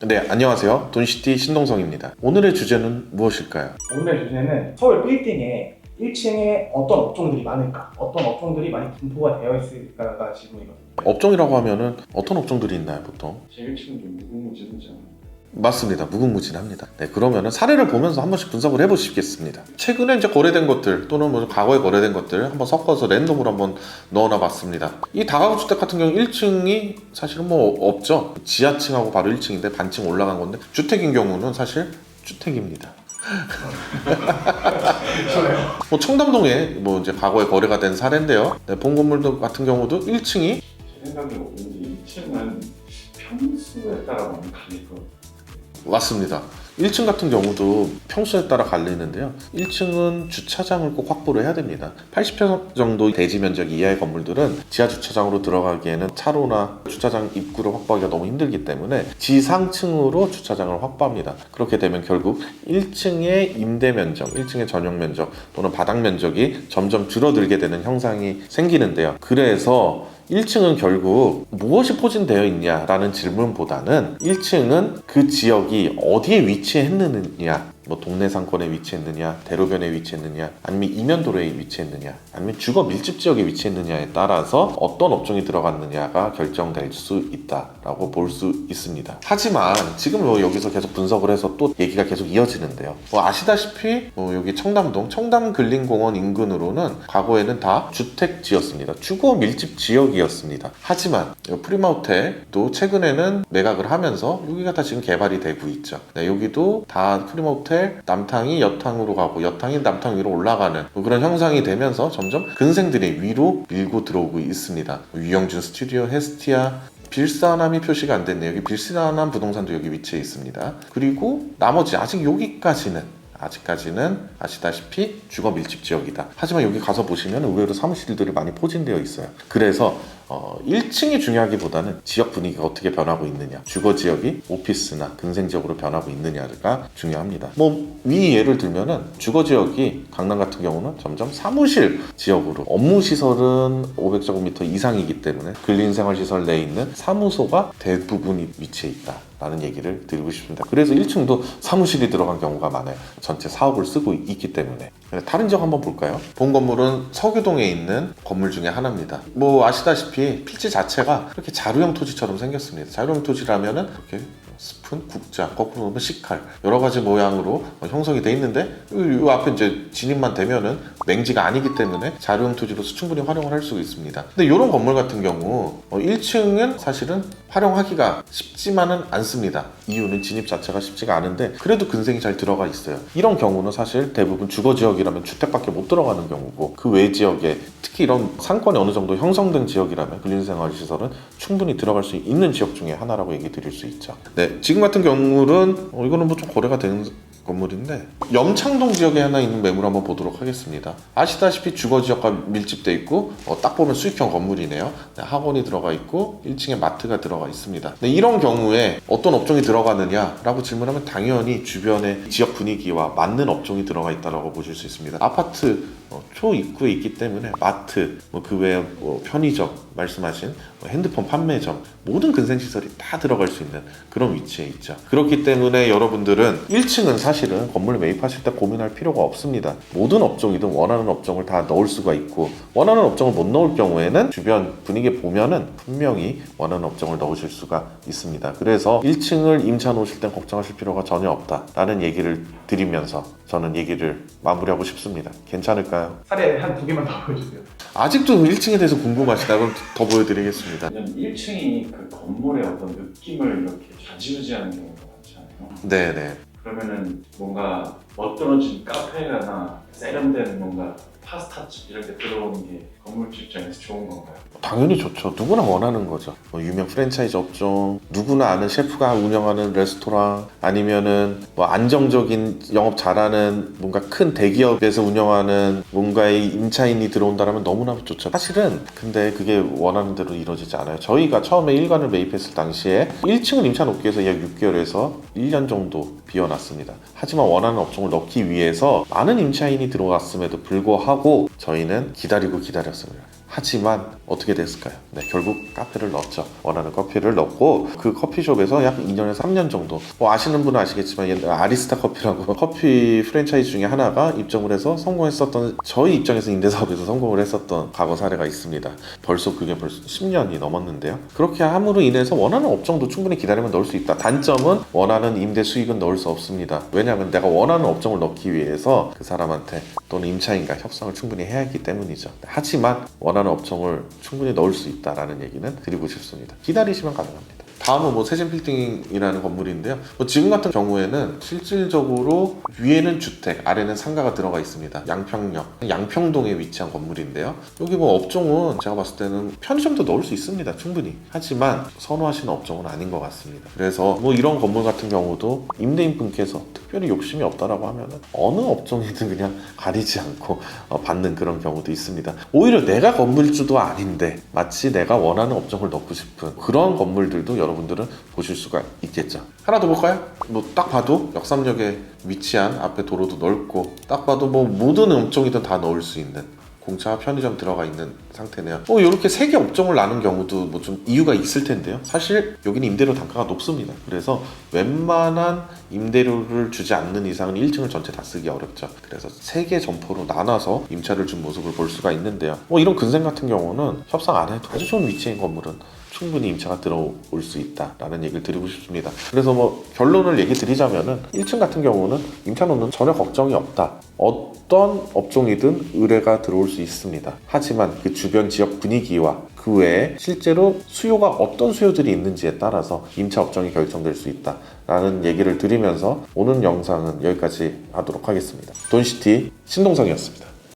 네, 안녕하세요. 돈시티 신동성입니다. 오늘의 주제는 무엇일까요? 오늘의 주제는 서울 빌딩에 1층에 어떤 업종들이 많을까, 어떤 업종들이 많이 분포가 되어 있을까가 질문이거든요. 업종이라고 하면은 어떤 업종들이 있나요, 보통? 제 1층은 좀 무궁무진하지 않아요? 맞습니다. 무궁무진합니다. 네, 그러면은 사례를 보면서 한 번씩 분석을 해보시겠습니다. 최근에 이제 거래된 것들 또는 뭐 과거에 거래된 것들 한번 섞어서 랜덤으로 한번 넣어놔 봤습니다. 이 다가구 주택 같은 경우 1층이 사실은 뭐 없죠. 지하층하고 바로 1층인데 반층 올라간 건데, 주택인 경우는 사실 주택입니다. 뭐 청담동에 뭐 이제 과거에 거래가 된 사례인데요. 네, 본 건물들 같은 경우도 1층이 제 생각에 왠지 1층은 평수에 따라 많이 갈릴 것 같아요. 맞습니다. 1층 같은 경우도 평수에 따라 갈리는데요. 1층은 주차장을 꼭 확보를 해야 됩니다. 80평 정도 대지 면적 이하의 건물들은 지하 주차장으로 들어가기에는 차로나 주차장 입구를 확보하기가 너무 힘들기 때문에 지상층으로 주차장을 확보합니다. 그렇게 되면 결국 1층의 임대 면적, 1층의 전용 면적 또는 바닥 면적이 점점 줄어들게 되는 형상이 생기는데요. 그래서 1층은 결국 무엇이 포진되어 있냐라는 질문보다는 1층은 그 지역이 어디에 위치했느냐, 뭐 동네 상권에 위치했느냐, 대로변에 위치했느냐, 아니면 이면도로에 위치했느냐, 아니면 주거 밀집 지역에 위치했느냐에 따라서 어떤 업종이 들어갔느냐가 결정될 수 있다라고 볼 수 있습니다. 하지만 지금 뭐 여기서 계속 분석을 해서 또 얘기가 계속 이어지는데요. 뭐 아시다시피 여기 청담동 청담근린공원 인근으로는 과거에는 다 주택지였습니다. 주거 밀집 지역이었습니다. 하지만 프리마호텔도 최근에는 매각을 하면서 여기가 다 지금 개발이 되고 있죠. 네, 여기도 다 프리마호텔 남탕이 여탕으로 가고 여탕이 남탕 위로 올라가는 그런 형상이 되면서 점점 근생들이 위로 밀고 들어오고 있습니다. 유영준 스튜디오, 헤스티아, 빌사남이 표시가 안 됐네요. 여기 빌사남 부동산도 여기 위치해 있습니다. 그리고 나머지 아직까지는 아시다시피 주거 밀집 지역이다. 하지만 여기 가서 보시면 의외로 사무실들이 많이 포진되어 있어요. 그래서 1층이 중요하기보다는 지역 분위기가 어떻게 변하고 있느냐, 주거 지역이 오피스나 근생지역으로 변하고 있느냐가 중요합니다. 뭐 위 예를 들면은 주거 지역이 강남 같은 경우는 점점 사무실 지역으로, 업무 시설은 500제곱미터 이상이기 때문에 근린생활시설 내에 있는 사무소가 대부분이 위치해 있다 라는 얘기를 드리고 싶습니다. 그래서 1층도 사무실이 들어간 경우가 많아요. 전체 사옥을 쓰고 있기 때문에. 다른 지역 한번 볼까요? 본 건물은 서교동에 있는 건물 중에 하나입니다. 뭐 아시다시피 필지 자체가 이렇게 자루형 토지처럼 생겼습니다. 자루형 토지라면은 이렇게 스푼, 국자, 거꾸로 보면 식칼 여러 가지 모양으로 형성이 돼 있는데 이 앞에 이제 진입만 되면은 맹지가 아니기 때문에 자루형 토지로서 충분히 활용을 할 수 있습니다. 근데 이런 건물 같은 경우 1층은 사실은 활용하기가 쉽지만은 않습니다. 이유는 진입 자체가 쉽지가 않은데 그래도 근생이 잘 들어가 있어요. 이런 경우는 사실 대부분 주거 지역이라면 주택밖에 못 들어가는 경우고, 그 외 지역에 특히 이런 상권이 어느 정도 형성된 지역이라면 근린생활시설은 충분히 들어갈 수 있는 지역 중에 하나라고 얘기 드릴 수 있죠. 네, 지금 같은 경우는 이거는 뭐 좀 거래가 되는 건물인데 염창동 지역에 하나 있는 매물 한번 보도록 하겠습니다. 아시다시피 주거 지역과 밀집돼 있고 딱 보면 수익형 건물이네요. 네, 학원이 들어가 있고 1층에 마트가 들어가 있습니다. 네, 이런 경우에 어떤 업종이 들어가느냐라고 질문하면 당연히 주변의 지역 분위기와 맞는 업종이 들어가 있다고 보실 수 있습니다. 아파트 초입구에 있기 때문에 마트, 그 외에 편의점, 말씀하신 핸드폰 판매점, 모든 근생시설이 다 들어갈 수 있는 그런 위치에 있죠. 그렇기 때문에 여러분들은 1층은 사실은 건물을 매입하실 때 고민할 필요가 없습니다. 모든 업종이든 원하는 업종을 다 넣을 수가 있고, 원하는 업종을 못 넣을 경우에는 주변 분위기 보면은 분명히 원하는 업종을 넣으실 수가 있습니다. 그래서 1층을 임차 놓으실 땐 걱정하실 필요가 전혀 없다라는 얘기를 드리면서 저는 얘기를 마무리하고 싶습니다. 괜찮을까요? 사례 한 두 개만 더 보여주세요. 아직도 1층에 대해서 궁금하시다 그럼 더 보여드리겠습니다. 왜냐면 1층이 그 건물의 어떤 느낌을 이렇게 좌지우지하는 경우가 많잖아요. 네네. 그러면은 뭔가 멋들어진 카페나 세련된 뭔가 파스타집 이렇게 들어오는 게 건물주 입장에서 좋은 건가요? 당연히 좋죠. 누구나 원하는 거죠. 유명 프랜차이즈 업종, 누구나 아는 셰프가 운영하는 레스토랑, 아니면은 안정적인 영업 잘하는 뭔가 큰 대기업에서 운영하는 뭔가의 임차인이 들어온다면 너무나 좋죠. 사실은 근데 그게 원하는 대로 이루어지지 않아요. 저희가 처음에 일관을 매입했을 당시에 1층을 임차 놓기 위해서 약 6개월에서 1년 정도 비워놨습니다. 하지만 원하는 업종을 넣기 위해서 많은 임차인이 들어왔음에도 불구하고 저희는 기다렸습니다. 하지만 어떻게 됐을까요? 네, 결국 카페를 넣었죠. 원하는 커피를 넣고 그 커피숍에서 약 2년에서 3년 정도, 뭐 아시는 분은 아시겠지만 옛날 아리스타 커피라고 커피 프랜차이즈 중에 하나가 입점을 해서 성공했었던, 저희 입장에서 임대사업에서 성공을 했었던 과거 사례가 있습니다. 벌써 10년이 넘었는데요. 그렇게 함으로 인해서 원하는 업종도 충분히 기다리면 넣을 수 있다. 단점은 원하는 임대 수익은 넣을 수 없습니다. 왜냐하면 내가 원하는 업종을 넣기 위해서 그 사람한테 또는 임차인과 협상을 충분히 해야 하기 때문이죠. 하지만 원하는 업종을 충분히 넣을 수 있다라는 얘기는 드리고 싶습니다. 기다리시면 가능합니다. 다음은 뭐 세진 빌딩이라는 건물인데요. 뭐 지금 같은 경우에는 실질적으로 위에는 주택, 아래는 상가가 들어가 있습니다. 양평역, 양평동에 위치한 건물인데요. 여기 뭐 업종은 제가 봤을 때는 편의점도 넣을 수 있습니다. 충분히. 하지만 선호하시는 업종은 아닌 것 같습니다. 그래서 뭐 이런 건물 같은 경우도 임대인 분께서 특별히 욕심이 없다라고 하면은 어느 업종이든 그냥 가리지 않고 받는 그런 경우도 있습니다. 오히려 내가 건물주도 아닌데 마치 내가 원하는 업종을 넣고 싶은 그런 건물들도 여러분들은 보실 수가 있겠죠. 하나 더 볼까요? 뭐 딱 봐도 역삼역에 위치한 앞에 도로도 넓고 딱 봐도 뭐 모든 업종이든 다 넣을 수 있는 공차 편의점 들어가 있는 상태네요. 이렇게 3개 업종을 나눈 경우도 뭐 좀 이유가 있을 텐데요. 사실 여기는 임대료 단가가 높습니다. 그래서 웬만한 임대료를 주지 않는 이상은 1층을 전체 다 쓰기 어렵죠. 그래서 3개 점포로 나눠서 임차를 준 모습을 볼 수가 있는데요. 이런 근생 같은 경우는 협상 안 해도 아주 좋은 위치인 건물은 충분히 임차가 들어올 수 있다라는 얘기를 드리고 싶습니다. 그래서 뭐 결론을 얘기 드리자면은 1층 같은 경우는 임차료는 전혀 걱정이 없다. 어떤 업종이든 의뢰가 들어올 수 있습니다. 하지만 그 주변 지역 분위기와 그 외에 실제로 수요가 어떤 수요들이 있는지에 따라서 임차 업종이 결정될 수 있다라는 얘기를 드리면서 오늘 영상은 여기까지 하도록 하겠습니다. 돈시티 신동성이었습니다.